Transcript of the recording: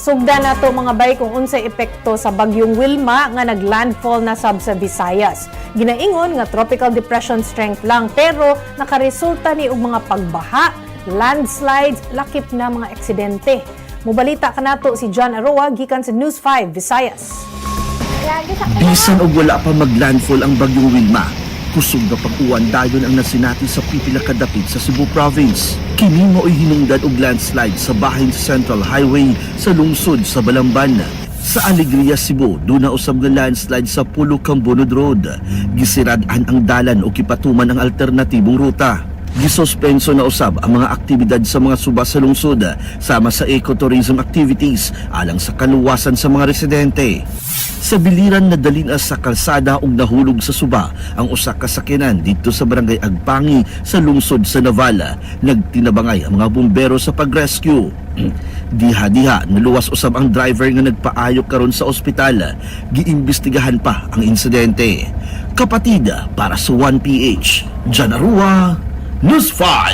Sugda na to mga bay kung unsay epekto sa bagyong Wilma nga naglandfall na sab sa Visayas. Ginaingon nga tropical depression strength lang pero nakaresulta ni og mga pagbaha, landslides, lakip na mga aksidente. Mubalita kanato si John Aroa gikan sa News 5 Visayas. Bisan og wala pa maglandfall ang bagyong Wilma, kusog na pag-uwan dayon ang nasinati sa pipila ka dapit sa Cebu Province. Kini mao'y hinungdan og landslide sa bahin sa Central Highway sa lungsod sa Balamban. Sa Alegria, Cebu, doon na usab nga landslide sa Pulo Cambonod Road. Gisirad-an ang dalan o kipatuman ang alternatibong ruta. Gisuspenso na usab ang mga aktibidad sa mga suba sa lungsod sama sa ecotourism activities alang sa kaluwasan sa mga residente. Sa biliran nadalin sa kalsada ug nahulog sa suba ang usa ka sakyanan dito sa barangay Agpangi sa lungsod sa Navala. Nagtinabangay ang mga bumbero sa pag-rescue. Diha-diha naluwas usab ang driver nga nagpaayok karon sa ospital. Giimbestigahan pa ang insidente. Kapatid para sa 1PH, Janarua, News 5.